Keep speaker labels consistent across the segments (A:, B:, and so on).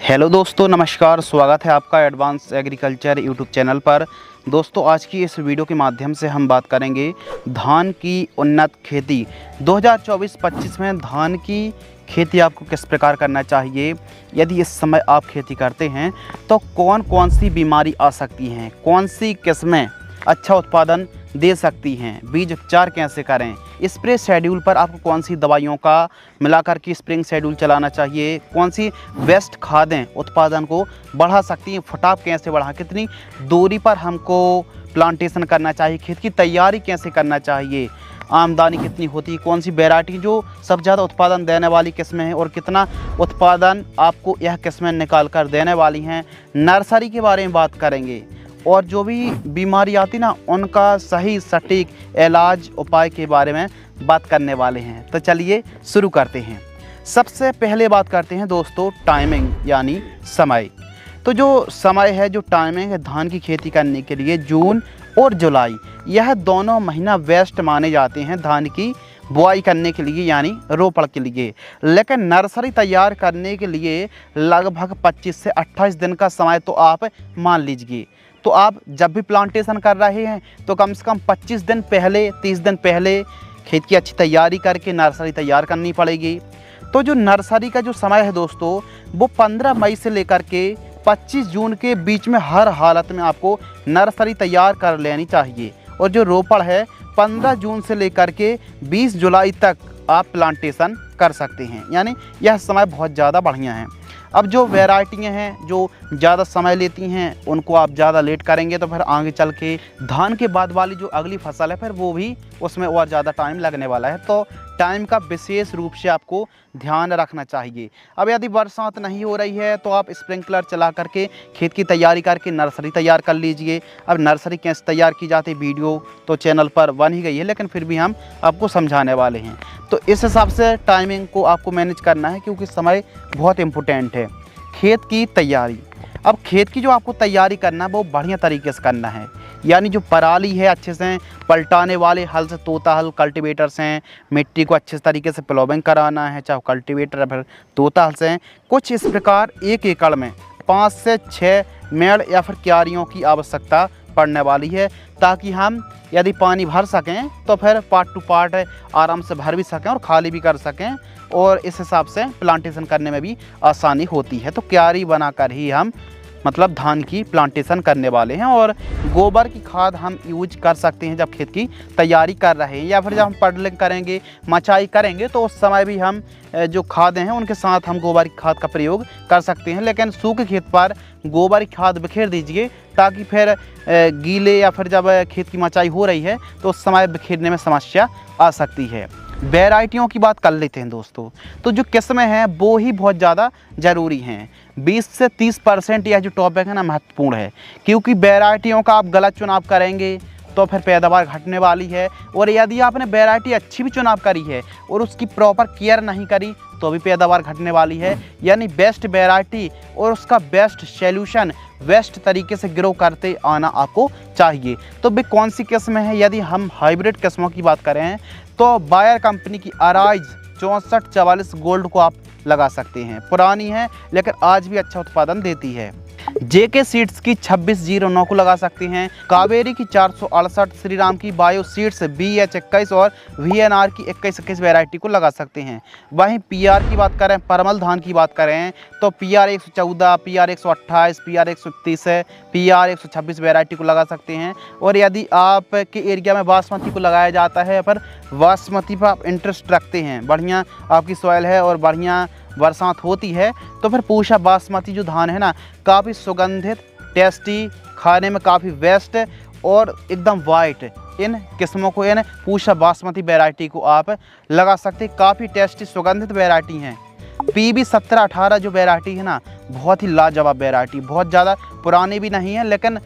A: Hello दोस्तों, नमस्कार। स्वागत है आपका एडवांस एग्रीकल्चर यूट्यूब चैनल पर। दोस्तों, आज की इस वीडियो के माध्यम से हम बात करेंगे धान की उन्नत खेती 2024-25 में धान की खेती आपको किस प्रकार करना चाहिए। यदि इस समय आप खेती करते हैं तो कौन कौन सी बीमारी आ सकती हैं, कौन सी किस्में अच्छा उत्पादन दे सकती हैं, बीज उपचार कैसे करें, स्प्रे शेड्यूल पर आपको कौन सी दवाइयों का मिलाकर के स्प्रिंग शेड्यूल चलाना चाहिए, कौन सी बेस्ट खादें उत्पादन को बढ़ा सकती हैं, फुटाव कैसे बढ़ा, कितनी दूरी पर हमको प्लांटेशन करना चाहिए, खेत की तैयारी कैसे करना चाहिए, आमदनी कितनी होती है, कौन सी वैरायटी जो सबसे ज़्यादा उत्पादन देने वाली किस्में हैं और कितना उत्पादन आपको यह किस्में निकाल कर देने वाली हैं। नर्सरी के बारे में बात करेंगे और जो भी बीमारी आती ना उनका सही सटीक इलाज उपाय के बारे में बात करने वाले हैं। तो चलिए शुरू करते हैं। सबसे पहले बात करते हैं दोस्तों टाइमिंग यानी समय। तो जो समय है, जो टाइमिंग है धान की खेती करने के लिए, जून और जुलाई यह दोनों महीना बेस्ट माने जाते हैं धान की बुआई करने के लिए यानी रोपण के लिए। लेकिन नर्सरी तैयार करने के लिए लगभग 25 से 28 दिन का समय तो आप मान लीजिए। तो आप जब भी प्लांटेशन कर रहे हैं तो कम से कम 25 दिन पहले, 30 दिन पहले खेत की अच्छी तैयारी करके नर्सरी तैयार करनी पड़ेगी। तो जो नर्सरी का जो समय है दोस्तों, वो 15 मई से लेकर के 25 जून के बीच में हर हालत में आपको नर्सरी तैयार कर लेनी चाहिए। और जो रोपण है 15 जून से लेकर के 20 जुलाई तक आप प्लांटेशन कर सकते हैं, यानी यह समय बहुत ज़्यादा बढ़िया है। अब जो वैरायटियाँ हैं जो ज़्यादा समय लेती हैं उनको आप ज़्यादा लेट करेंगे तो फिर आगे चल के धान के बाद वाली जो अगली फसल है फिर वो भी उसमें और ज़्यादा टाइम लगने वाला है। तो टाइम का विशेष रूप से आपको ध्यान रखना चाहिए। अब यदि बरसात नहीं हो रही है तो आप स्प्रिंकलर चला करके खेत की तैयारी करके नर्सरी तैयार कर लीजिए। अब नर्सरी कैसे तैयार की जाती है वीडियो तो चैनल पर बन ही गई है, लेकिन फिर भी हम आपको समझाने वाले हैं। तो इस हिसाब से टाइमिंग को आपको मैनेज करना है क्योंकि समय बहुत इम्पोर्टेंट है। खेत की तैयारी, अब खेत की जो आपको तैयारी करना है वो बढ़िया तरीके से करना है, यानी जो पराली है अच्छे से पलटाने वाले हल से, तोता हल कल्टीवेटर्स हैं, मिट्टी को अच्छे तरीके से प्लोविंग कराना है, चाहे कल्टीवेटर या फिर तोता हल से। कुछ इस प्रकार 1 एकड़ में 5 से 6 मेड़ या फिर क्यारियों की आवश्यकता पड़ने वाली है, ताकि हम यदि पानी भर सकें तो फिर पार्ट टू पार्ट आराम से भर भी सकें और खाली भी कर सकें, और इस हिसाब से प्लांटेशन करने में भी आसानी होती है। तो क्यारी बनाकर ही हम मतलब धान की प्लांटेशन करने वाले हैं। और गोबर की खाद हम यूज कर सकते हैं जब खेत की तैयारी कर रहे हैं, या फिर जब हम पडलिंग करेंगे, मचाई करेंगे तो उस समय भी हम जो खादें हैं उनके साथ हम गोबर की खाद का प्रयोग कर सकते हैं। लेकिन सूखे खेत पर गोबर की खाद बिखेर दीजिए, ताकि फिर गीले या फिर जब खेत की मचाई हो रही है तो उस समय बिखेरने में समस्या आ सकती है। वैरायटियों की बात कर लेते हैं दोस्तों। तो जो किस्में हैं वो ही बहुत ज़्यादा ज़रूरी हैं। 20 से 30% यह जो टॉपिक है ना महत्वपूर्ण है, क्योंकि वैरायटियों का आप गलत चुनाव करेंगे तो फिर पैदावार घटने वाली है। और यदि आपने वैरायटी अच्छी भी चुनाव करी है और उसकी प्रॉपर केयर नहीं करी तो भी पैदावार घटने वाली है। यानी बेस्ट वैरायटी और उसका बेस्ट सॉल्यूशन बेस्ट तरीके से ग्रो करते आना आपको चाहिए। तो वे कौन सी किस्में हैं? यदि हम हाइब्रिड किस्मों की बात करें तो बायर कंपनी की अराइज 6444 गोल्ड को आप लगा सकते हैं। पुरानी है लेकिन आज भी अच्छा उत्पादन देती है। जेके सीड्स की 2609 को लगा सकते हैं। कावेरी की 468, श्री राम की बायो सीड्स BH21 और VNR की 2121 वैरायटी को लगा सकते हैं। वहीं PR की बात करें, परमल धान की बात करें तो PR 114, PR 128, PR 131 है, PR 126 वैरायटी को लगा सकते हैं। और यदि आपके एरिया में बासमती को लगाया जाता है, पर बासमती पर आप इंटरेस्ट रखते हैं, बढ़िया आपकी सॉइल है और बढ़िया बरसात होती है, तो फिर पूषा बासमती जो धान है ना काफ़ी सुगंधित, टेस्टी, खाने में काफ़ी बेस्ट और एकदम वाइट, इन किस्मों को, इन पूषा बासमती वैरायटी को आप लगा सकते हैं। काफ़ी टेस्टी सुगंधित वैरायटी हैं। PB 1718 जो वैरायटी है ना बहुत ही लाजवाब वैरायटी, बहुत ज़्यादा पुरानी भी नहीं है लेकिन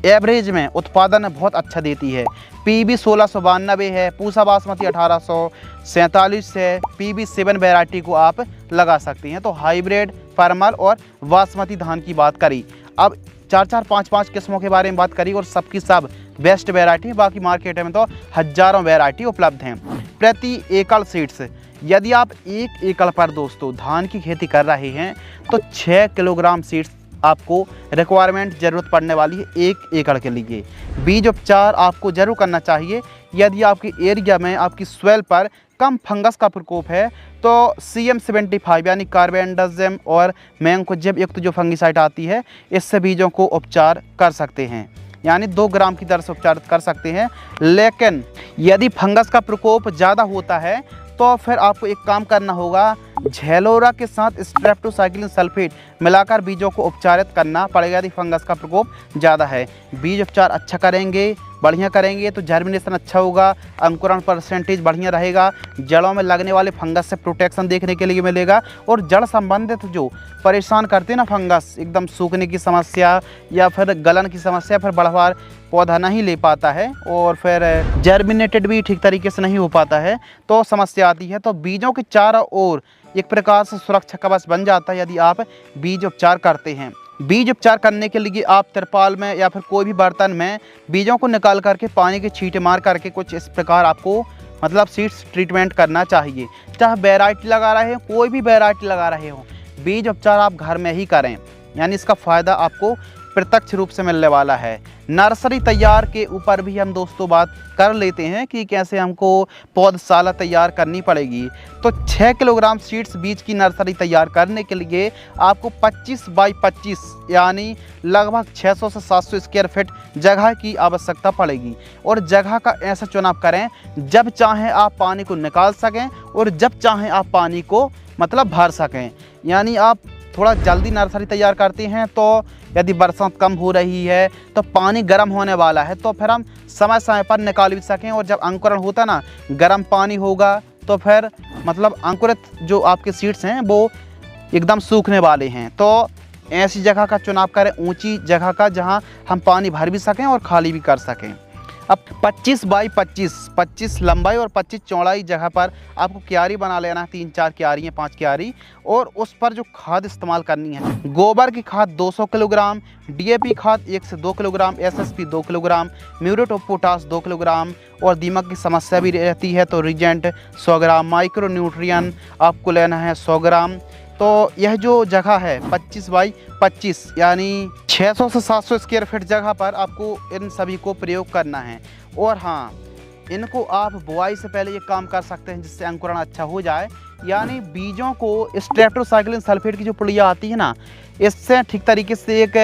A: एवरेज में उत्पादन बहुत अच्छा देती है। PB 1692 है, पूसा बासमती 1847 है, PB 7 वैरायटी को आप लगा सकते हैं। तो हाइब्रिड, परमल और बासमती धान की बात करी। अब 4-4, 5-5 किस्मों के बारे में बात करी और सबकी सब बेस्ट वैरायटी। बाकी मार्केट में तो हज़ारों वैरायटी उपलब्ध हैं। प्रति एकड़ सीड्स, यदि आप 1 एकड़ पर दोस्तों धान की खेती कर रहे हैं तो 6 किलोग्राम सीड्स आपको रिक्वायरमेंट ज़रूरत पड़ने वाली है 1 एकड़ के लिए। बीज उपचार आपको ज़रूर करना चाहिए। यदि आपके एरिया में आपकी स्वेल पर कम फंगस का प्रकोप है तो CM75 यानी कार्बेंडाजिम और मैंकोजेब युक्त जो फंगिसाइड आती है, इससे बीजों को उपचार कर सकते हैं, यानी 2 ग्राम की दर से उपचार कर सकते हैं। लेकिन यदि फंगस का प्रकोप ज़्यादा होता है तो फिर आपको एक काम करना होगा, झेलोरा के साथ स्ट्रेप्टोसाइक्लिन सल्फेट मिलाकर बीजों को उपचारित करना पड़ेगा यदि फंगस का प्रकोप ज़्यादा है। बीज उपचार अच्छा करेंगे, बढ़िया करेंगे तो जर्मिनेशन अच्छा होगा, अंकुरण परसेंटेज बढ़िया रहेगा, जड़ों में लगने वाले फंगस से प्रोटेक्शन देखने के लिए मिलेगा। और जड़ संबंधित जो परेशान करते हैं ना फंगस, एकदम सूखने की समस्या या फिर गलन की समस्या, फिर बढ़वार पौधा नहीं ले पाता है और फिर जर्मिनेटेड भी ठीक तरीके से नहीं हो पाता है तो समस्या आती है। तो बीजों के चारों ओर एक प्रकार से सुरक्षा कवच बन जाता है यदि आप बीज उपचार करते हैं। बीज उपचार करने के लिए आप तिरपाल में या फिर कोई भी बर्तन में बीजों को निकाल करके पानी के छींटे मार करके कुछ इस प्रकार आपको मतलब सीड्स ट्रीटमेंट करना चाहिए। चाहे वैरायटी लगा रहे हो, कोई भी वैरायटी लगा रहे हो, बीज उपचार आप घर में ही करें, यानी इसका फ़ायदा आपको प्रत्यक्ष रूप से मिलने वाला है। नर्सरी तैयार के ऊपर भी हम दोस्तों बात कर लेते हैं कि कैसे हमको पौधशाला तैयार करनी पड़ेगी। तो 6 किलोग्राम सीड्स बीज की नर्सरी तैयार करने के लिए आपको 25 बाई 25 यानी लगभग 600 से 700 स्क्वायर फीट जगह की आवश्यकता पड़ेगी। और जगह का ऐसा चुनाव करें जब चाहें आप पानी को निकाल सकें और जब चाहें आप पानी को मतलब भर सकें। यानी आप थोड़ा जल्दी नर्सरी तैयार करते हैं तो यदि बरसात कम हो रही है तो पानी गर्म होने वाला है तो फिर हम समय समय पर निकाल भी सकें। और जब अंकुरण होता ना, गर्म पानी होगा तो फिर मतलब अंकुरित जो आपके सीड्स हैं वो एकदम सूखने वाले हैं। तो ऐसी जगह का चुनाव करें, ऊंची जगह का, जहां हम पानी भर भी सकें और खाली भी कर सकें। अब 25 बाई 25 लंबाई और 25 चौड़ाई जगह पर आपको क्यारी बना लेना है, 3-4 क्यारी हैं, 5 क्यारी। और उस पर जो खाद इस्तेमाल करनी है, गोबर की खाद 200 किलोग्राम, DAP खाद 1 से 2 kilogram, SSP 2 kilogram, muriate of potash 2 kilogram. और दीमक की समस्या भी रहती है तो रिजेंट 100 ग्राम, माइक्रो न्यूट्रियन आपको लेना है 100 ग्राम। तो यह जो जगह है 25 बाई 25 यानी 600 से 700 स्क्वायर फीट जगह पर आपको इन सभी को प्रयोग करना है। और हाँ, इनको आप बुआई से पहले ये काम कर सकते हैं जिससे अंकुरण अच्छा हो जाए। यानी बीजों को स्ट्रेप्टोसाइक्लिन सल्फेट की जो पुड़िया आती है ना, इससे ठीक तरीके से एक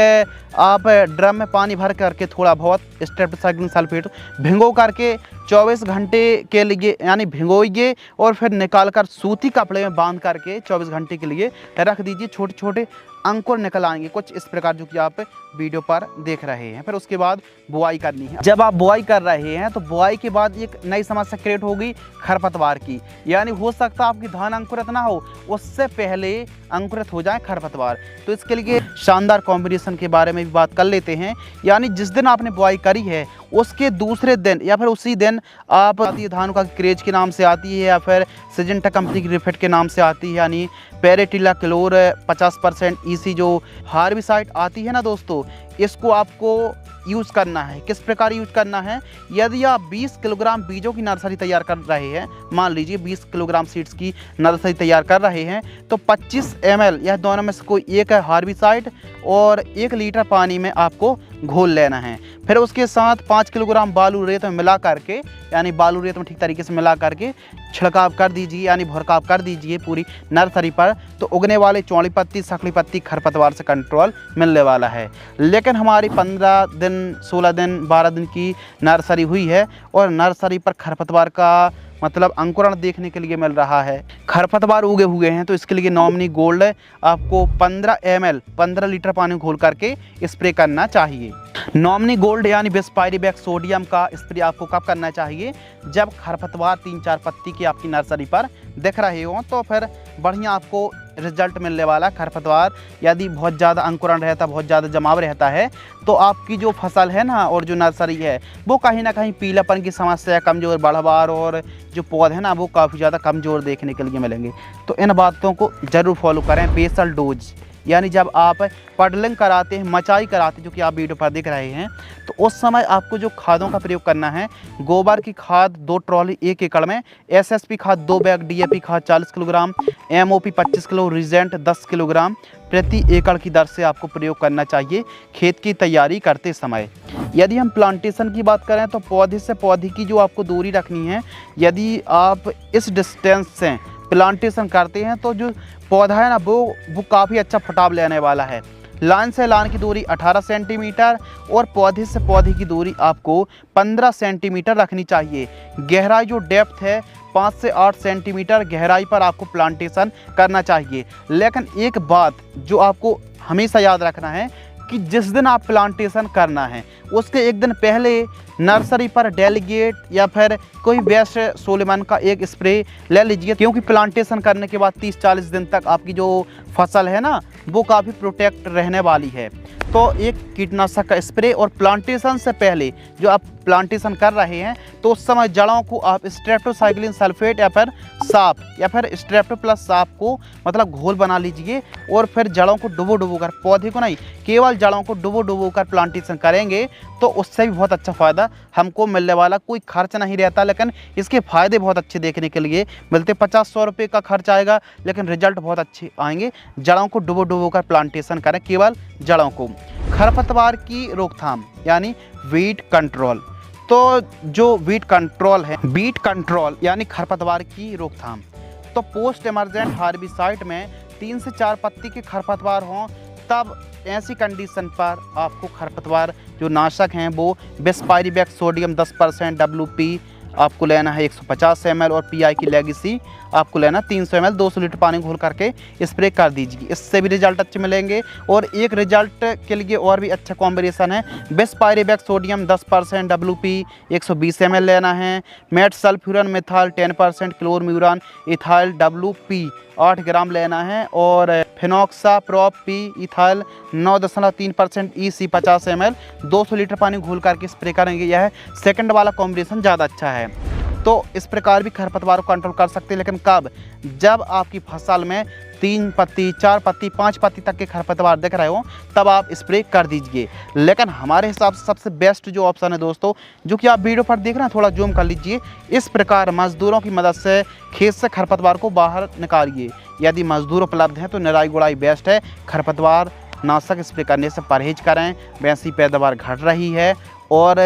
A: आप ड्रम में पानी भर करके थोड़ा बहुत स्ट्रेप्टोसाइक्लिन सल्फेट भिगो करके 24 घंटे के लिए यानी भिगोइए और फिर निकाल कर सूती कपड़े में बांध करके 24 घंटे के लिए रख दीजिए। छोटे छोटे अंकुर निकल आएंगे कुछ इस प्रकार जो कि आप वीडियो पर देख रहे हैं। फिर उसके बाद बुआई करनी है। जब आप बुआई कर रहे हैं तो बुआई के बाद एक नई समस्या क्रिएट होगी खरपतवार की। यानी हो सकता है आपकी धान अंकुरित ना हो, उससे पहले अंकुरित हो जाए खरपतवार। तो इसके लिए शानदार कॉम्बिनेशन के बारे में भी बात कर लेते हैं। यानी जिस दिन आपने बुआई करी है उसके दूसरे दिन या फिर उसी दिन आप धान का क्रेज के नाम से आती है या फिर सिजेंटा कंपनी की रिफिट के नाम से आती है, यानी पेरेटिला क्लोर 50% EC जो हार्बिसाइड आती है ना दोस्तों, इसको आपको यूज़ करना है। किस प्रकार यूज करना है? यदि आप 20 किलोग्राम बीजों की नर्सरी तैयार कर रहे हैं, मान लीजिए 20 किलोग्राम सीड्स की नर्सरी तैयार कर रहे हैं, तो 25 ml यह दोनों में से कोई एक है हार्बिसाइड और 1 लीटर पानी में आपको घोल लेना है। फिर उसके साथ 5 किलोग्राम बालू रेत में मिला करके, यानी बालू रेत में ठीक तरीके से मिला करके छिड़काव कर दीजिए, यानी भुरकाव कर दीजिए पूरी नर्सरी पर। तो उगने वाले चौड़ी पत्ती, सकड़ी पत्ती, खरपतवार से कंट्रोल मिलने वाला है। लेकिन हमारी 15 दिन, 16 दिन, 12 दिन की नर्सरी हुई है और नर्सरी पर खरपतवार का मतलब अंकुरण देखने के लिए मिल रहा है, खरपतवार उगे हुए हैं, तो इसके लिए नॉमिनी गोल्ड आपको 15 ml 15 लीटर पानी घोल करके स्प्रे करना चाहिए। नॉमिनी गोल्ड यानी बिस्पायरीबैक सोडियम का स्प्रे आपको कब करना चाहिए? जब खरपतवार 3-4 पत्ती की आपकी नर्सरी पर दिख रहे हो, तो फिर बढ़िया आपको रिजल्ट मिलने वाला। खरपतवार यदि बहुत ज़्यादा अंकुरण रहता, बहुत ज़्यादा जमाव रहता है, तो आपकी जो फसल है ना और जो नर्सरी है वो कहीं ना कहीं पीलापन की समस्या, कमज़ोर बढ़वार और जो पौधे हैं ना वो काफ़ी ज़्यादा कमज़ोर देखने के लिए मिलेंगे। तो इन बातों को ज़रूर फॉलो करें। बेसल डोज यानी जब आप पडलिंग कराते हैं, मचाई कराते हैं, जो कि आप वीडियो पर देख रहे हैं, तो उस समय आपको जो खादों का प्रयोग करना है, गोबर की खाद 2 ट्रॉली 1 एकड़ में, एसएसपी खाद 2 बैग, डीएपी खाद 40 kilogram, MOP 25 kilo, regent 10 kilogram प्रति एकड़ की दर से आपको प्रयोग करना चाहिए खेत की तैयारी करते समय। यदि हम प्लांटेशन की बात करें तो पौधे से पौधे की जो आपको दूरी रखनी है, यदि आप इस डिस्टेंस से प्लांटेशन करते हैं तो जो पौधा है ना वो काफ़ी अच्छा फटाव लेने वाला है। लाइन से लाइन की दूरी 18 सेंटीमीटर और पौधे से पौधे की दूरी आपको 15 सेंटीमीटर रखनी चाहिए। गहराई जो डेप्थ है 5 से 8 सेंटीमीटर गहराई पर आपको प्लांटेशन करना चाहिए। लेकिन एक बात जो आपको हमेशा याद रखना है कि जिस दिन आप प्लांटेशन करना है उसके एक दिन पहले नर्सरी पर डेलीगेट या फिर कोई बेस्ट सोलेमन का एक स्प्रे ले लीजिए, क्योंकि प्लांटेशन करने के बाद 30-40 दिन तक आपकी जो फसल है ना वो काफ़ी प्रोटेक्ट रहने वाली है। तो एक कीटनाशक का स्प्रे, और प्लांटेशन से पहले जो आप प्लांटेशन कर रहे हैं तो उस समय जड़ों को आप स्ट्रेप्टोसाइक्लिन सल्फेट या फिर साफ या फिर स्ट्रेप्टो प्लस साफ को मतलब घोल बना लीजिए और फिर जड़ों को डुबो कर, पौधे को नहीं केवल जड़ों को डुबो कर प्लांटेशन करेंगे तो उससे भी बहुत अच्छा फ़ायदा हमको मिलने वाला। कोई खर्च नहीं रहता, लेकिन इसके फ़ायदे बहुत अच्छे देखने के लिए मिलते। 50-100 रुपये का खर्च आएगा लेकिन रिजल्ट बहुत अच्छे आएंगे। जड़ों को डुबो कर प्लांटेशन करें, केवल जड़ों को। खरपतवार की रोकथाम यानी वीड कंट्रोल, तो जो वीड कंट्रोल है, वीड कंट्रोल यानी खरपतवार की रोकथाम, तो पोस्ट इमरजेंट हार्बिसाइड में 3 से 4 पत्ती के खरपतवार हों तब ऐसी कंडीशन पर आपको खरपतवार जो नाशक हैं वो बेस्पायरिवेट सोडियम 10% WP आपको लेना है 150 ml और PI की लेगेसी आपको लेना 300 ml 200 लीटर पानी घोल करके स्प्रे कर दीजिए। इससे भी रिजल्ट अच्छे मिलेंगे। और एक रिजल्ट के लिए और भी अच्छा कॉम्बिनेशन है, बेस्पायरिवेट सोडियम 10% WP 120 ml लेना है, metsulfuron methyl 10% chlorimuron ethyl WP 8 gram लेना है, और fenoxaprop P ethyl 9.3% EC 50 ml 200 litre पानी घोल करके स्प्रे करेंगे। यह सेकंड वाला कॉम्बिनेशन ज़्यादा अच्छा है। तो इस प्रकार भी खरपतवार को कंट्रोल कर सकते हैं, लेकिन कब? जब आपकी फसल में 3 पत्ती 4 पत्ती 5 पत्ती तक के खरपतवार दिख रहे हो तब आप स्प्रे कर दीजिए। लेकिन हमारे हिसाब से सबसे बेस्ट जो ऑप्शन है दोस्तों, जो कि आप वीडियो पर देख रहे हैं, थोड़ा जूम कर लीजिए, इस प्रकार मजदूरों की मदद से खेत से खरपतवार को बाहर निकालिए। यदि मजदूर उपलब्ध हैं तो निराई गुड़ाई बेस्ट है। खरपतवार नाशक स्प्रे करने से परहेज करें। वैसी पैदावार घट रही है और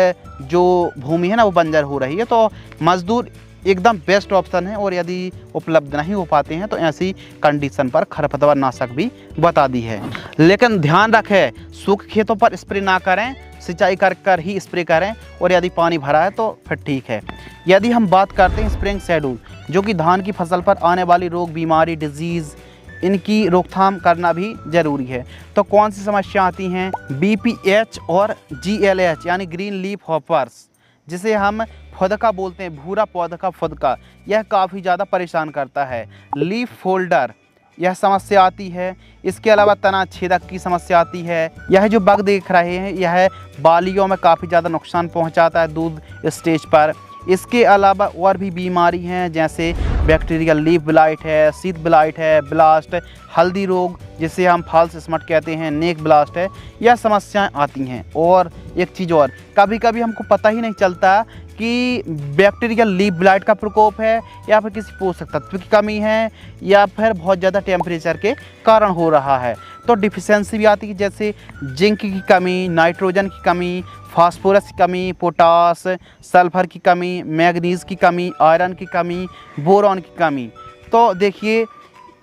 A: जो भूमि है ना वो बंजर हो रही है, तो मजदूर एकदम बेस्ट ऑप्शन है। और यदि उपलब्ध नहीं हो पाते हैं तो ऐसी कंडीशन पर खरपतवार नाशक भी बता दी है। लेकिन ध्यान रखें, सूखे खेतों पर स्प्रे ना करें, सिंचाई कर ही स्प्रे करें, और यदि पानी भरा है तो फिर ठीक है। यदि हम बात करते हैं स्प्रेइंग शेड्यूल, जो कि धान की फसल पर आने वाली रोग बीमारी डिजीज़ इनकी रोकथाम करना भी ज़रूरी है। तो कौन सी समस्या आती हैं? BPH और GLH यानी ग्रीन लीफ हॉपर्स, जिसे हम फुदका बोलते हैं, भूरा पौधा का फुदका, यह काफ़ी ज़्यादा परेशान करता है। लीफ फोल्डर यह समस्या आती है। इसके अलावा तना छेदक की समस्या आती है। यह जो बग देख रहे हैं यह बालियों में काफ़ी ज़्यादा नुकसान पहुंचाता है दूध स्टेज पर। इसके अलावा और भी बीमारी हैं, जैसे बैक्टीरियल लीफ ब्लाइट है, शीत ब्लाइट है, ब्लास्ट, हल्दी रोग जिसे हम फॉल्स स्मट कहते हैं, नेक ब्लास्ट है, यह समस्याएं आती हैं। और एक चीज़ और, कभी कभी हमको पता ही नहीं चलता कि बैक्टीरियल लीफ ब्लाइट का प्रकोप है या फिर किसी पोषक तत्व की कमी है या फिर बहुत ज़्यादा टेम्परेचर के कारण हो रहा है। तो डिफिशेंसी भी आती है, जैसे जिंक की कमी, नाइट्रोजन की कमी, फास्फोरस की कमी, पोटास, सल्फर की कमी, मैग्नीज की कमी, आयरन की कमी, बोरॉन की कमी। तो देखिए,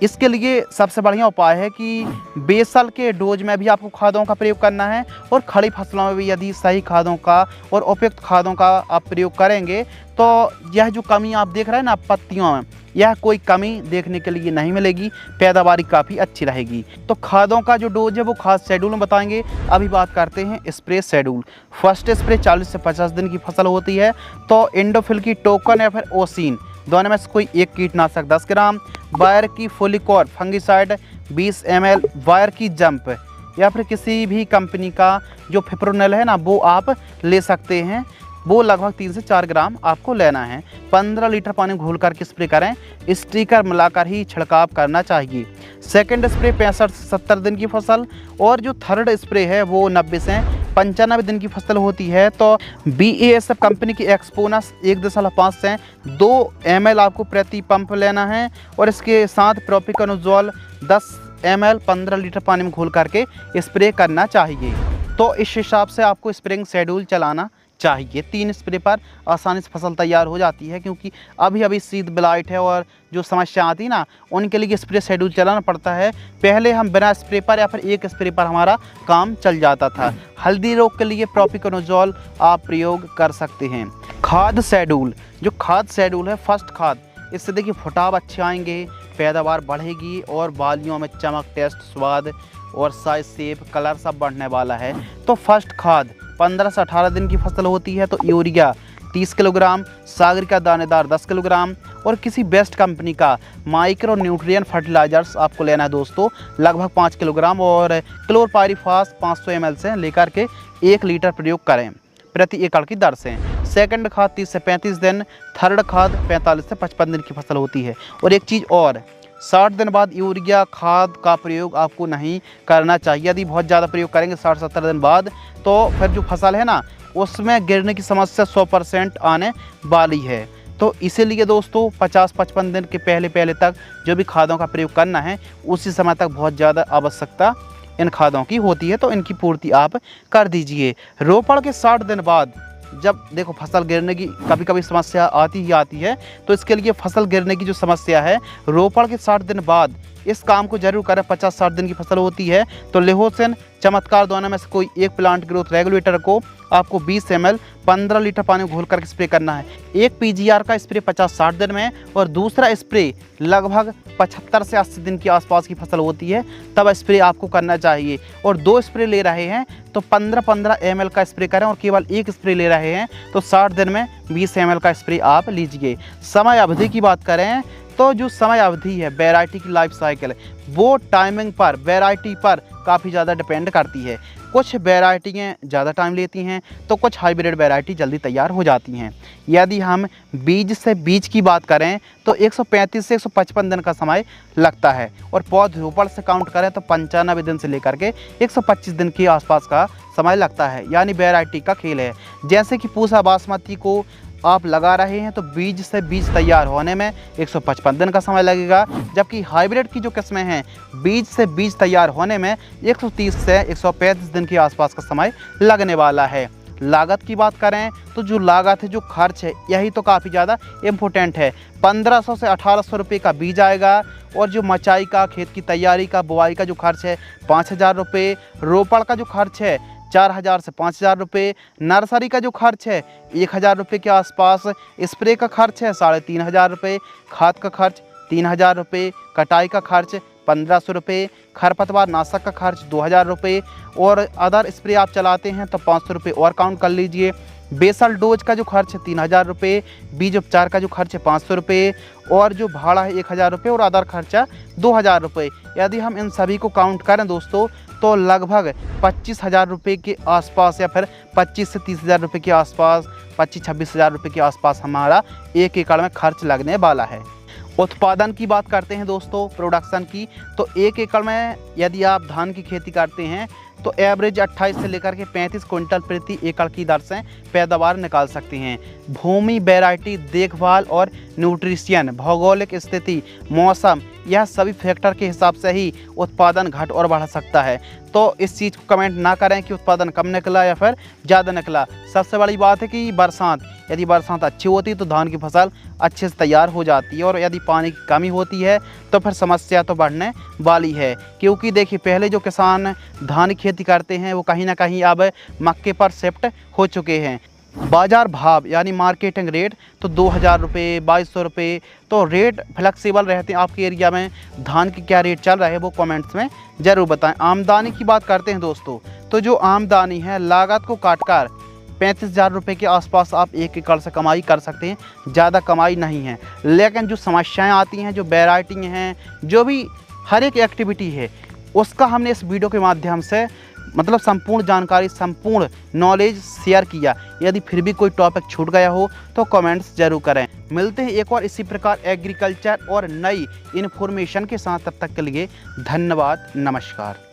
A: इसके लिए सबसे बढ़िया उपाय है कि बेसल के डोज में भी आपको खादों का प्रयोग करना है, और खड़ी फसलों में भी यदि सही खादों का और उपयुक्त खादों का आप प्रयोग करेंगे तो यह जो कमी आप देख रहे हैं ना पत्तियों में, यह कोई कमी देखने के लिए नहीं मिलेगी, पैदावारी काफ़ी अच्छी रहेगी। तो खादों का जो डोज है वो खाद शेड्यूल में बताएंगे। अभी बात करते हैं स्प्रे शेड्यूल। फर्स्ट स्प्रे 40 से 50 दिन की फसल होती है, तो इंडोफिल की टोकन या फिर ओसिन दोनों में से कोई एक कीटनाशक 10 ग्राम, वायर की फोलिकॉर फंगिसाइड 20 ml, वायर की जंप या फिर किसी भी कंपनी का जो फिप्रोनिल है ना वो आप ले सकते हैं। वो लगभग 3 से 4 ग्राम आपको लेना है। 15 लीटर पानी घोल करके स्प्रे करें, स्टिकर मिलाकर ही छिड़काव करना चाहिए। सेकंड स्प्रे 65 से 70 दिन की फसल, और जो थर्ड स्प्रे है वो 90 से 95 दिन की फसल होती है। तो BASF कंपनी की एक्सपोनस 1.5 से 2 ml आपको प्रति पंप लेना है, और इसके साथ प्रोपिकोनोजोल 10 ml 15 लीटर पानी में घोल करके स्प्रे करना चाहिए। तो इस हिसाब से आपको स्प्रेइंग शेड्यूल चलाना चाहिए। 3 स्प्रे पर आसानी से फसल तैयार हो जाती है, क्योंकि अभी अभी शीत ब्लाइट है और जो समस्या आती है ना, उनके लिए स्प्रे शेड्यूल चलाना पड़ता है। पहले हम बिना स्प्रे पर या फिर एक स्प्रे पर हमारा काम चल जाता था। हल्दी रोग के लिए प्रोपिकोनोजोल आप प्रयोग कर सकते हैं। खाद शेड्यूल, जो खाद शेड्यूल है, फर्स्ट खाद, इससे देखिए फुटाव अच्छे आएंगे, पैदावार बढ़ेगी और बालियों में चमक, टेस्ट, स्वाद और साइज, शेप, कलर सब बढ़ने वाला है। तो फर्स्ट खाद 15 से 18 दिन की फसल होती है तो यूरिया 30 किलोग्राम, सागरिका दानेदार 10 किलोग्राम, और किसी बेस्ट कंपनी का माइक्रो न्यूट्रिएंट फर्टिलाइजर्स आपको लेना है दोस्तों, लगभग 5 किलोग्राम, और क्लोरपायरीफास 500 ml से लेकर के 1 लीटर प्रयोग करें प्रति एकड़ की दर से। सेकंड खाद 30 से 35 दिन, थर्ड खाद 45 से 55 दिन की फसल होती है। और एक चीज़ और, 60 दिन बाद यूरिया खाद का प्रयोग आपको नहीं करना चाहिए। यदि बहुत ज़्यादा प्रयोग करेंगे 60-70 दिन बाद, तो फिर जो फसल है ना, उसमें गिरने की समस्या 100% आने वाली है। तो इसीलिए दोस्तों 50-55 दिन के पहले तक जो भी खादों का प्रयोग करना है, उसी समय तक बहुत ज़्यादा आवश्यकता इन खादों की होती है, तो इनकी पूर्ति आप कर दीजिए। रोपण के 60 दिन बाद जब देखो फसल गिरने की कभी कभी समस्या आती ही आती है, तो इसके लिए फसल गिरने की जो समस्या है, रोपण के 60 दिन बाद इस काम को जरूर करें। 50-60 दिन की फसल होती है तो लेहोसिन, चमत्कार दोनों में से कोई एक प्लांट ग्रोथ रेगुलेटर को आपको 20 ml 15 लीटर पानी में घोल करके स्प्रे करना है। एक PGR का स्प्रे 50-60 दिन में, और दूसरा स्प्रे लगभग 75 से 80 दिन के आसपास की फसल होती है, तब स्प्रे आपको करना चाहिए। और 2 स्प्रे ले रहे हैं तो 15-15 ml का स्प्रे करें, और केवल एक स्प्रे ले रहे हैं तो 60 दिन में 20 ml का स्प्रे आप लीजिए। समय अवधि की बात करें तो जो समय अवधि है वैरायटी की लाइफ साइकिल, वो टाइमिंग पर, वैरायटी पर काफ़ी ज़्यादा डिपेंड करती है। कुछ वैरायटियाँ ज़्यादा टाइम लेती हैं तो कुछ हाइब्रिड वैरायटी जल्दी तैयार हो जाती हैं। यदि हम बीज से बीज की बात करें तो 135 से 155 दिन का समय लगता है, और पौधरोपण से काउंट करें तो 95 दिन से लेकर के 125 दिन के आसपास का समय लगता है। यानी वैरायटी का खेल है। जैसे कि पूसा बासमती को आप लगा रहे हैं तो बीज से बीज तैयार होने में 155 दिन का समय लगेगा, जबकि हाइब्रिड की जो किस्में हैं, बीज से बीज तैयार होने में 130 से 135 दिन के आसपास का समय लगने वाला है। लागत की बात करें तो जो लागत है, जो खर्च है, यही तो काफ़ी ज़्यादा इम्पोर्टेंट है। 1500 से 1800 रुपये का बीज आएगा, और जो मचाई का, खेत की तैयारी का, बुआई का जो खर्च है 5000 रुपये, रोपण का जो खर्च है 4000 से 5000 रुपये, नर्सरी का जो खर्च है 1000 रुपये के आसपास, स्प्रे का खर्च है 3500 रुपये, खाद का खर्च 3000 रुपये, कटाई का खर्च 1500 रुपये, खरपतवार नाशक का खर्च 2000 रुपये, और अदर स्प्रे आप चलाते हैं तो 500 रुपये और काउंट कर लीजिए। बेसल डोज का जो खर्च है 3000 रुपये, बीज उपचार का जो खर्च है 500 रुपये, और जो भाड़ा है 1000 रुपये, और अदर खर्चा 2000 रुपये। यदि हम इन सभी को काउंट करें दोस्तों तो लगभग 25,000 रुपये के आसपास, या फिर 25 से 30,000 रुपये के आसपास, 25-26,000 रुपये के आसपास हमारा 1 एकड़ में खर्च लगने वाला है। उत्पादन की बात करते हैं दोस्तों, प्रोडक्शन की, तो 1 एकड़ में यदि आप धान की खेती करते हैं तो एवरेज 28 से लेकर के 35 क्विंटल प्रति एकड़ की दर से पैदावार निकाल सकते हैं। भूमि, वैरायटी, देखभाल और न्यूट्रिशन, भौगोलिक स्थिति, मौसम, यह सभी फैक्टर के हिसाब से ही उत्पादन घट और बढ़ सकता है। तो इस चीज़ को कमेंट ना करें कि उत्पादन कम निकला या फिर ज़्यादा निकला। सबसे बड़ी बात है कि बरसात, यदि बरसात अच्छी होती है तो धान की फसल अच्छे से तैयार हो जाती है, और यदि पानी की कमी होती है तो फिर समस्या तो बढ़ने वाली है। क्योंकि देखिए, पहले जो किसान धान की खेती करते हैं वो कहीं ना कहीं अब मक्के पर शिफ्ट हो चुके हैं। बाज़ार भाव यानी मार्केटिंग रेट तो 2000 रुपये, 2200 रुपये, तो रेट फ्लेक्सिबल रहते हैं। आपके एरिया में धान की क्या रेट चल रहा है वो कमेंट्स में ज़रूर बताएं। आमदनी की बात करते हैं दोस्तों, तो जो आमदनी है लागत को काटकर 35,000 रुपये के आसपास आप 1 एकड़ से कमाई कर सकते हैं। ज़्यादा कमाई नहीं है, लेकिन जो समस्याएं आती हैं, जो वैरायटी हैं, जो भी हर एक एक्टिविटी है, उसका हमने इस वीडियो के माध्यम से मतलब संपूर्ण जानकारी, संपूर्ण नॉलेज शेयर किया। यदि फिर भी कोई टॉपिक छूट गया हो तो कमेंट्स जरूर करें। मिलते हैं एक और इसी प्रकार एग्रीकल्चर और नई इन्फॉर्मेशन के साथ। तब तक के लिए धन्यवाद, नमस्कार।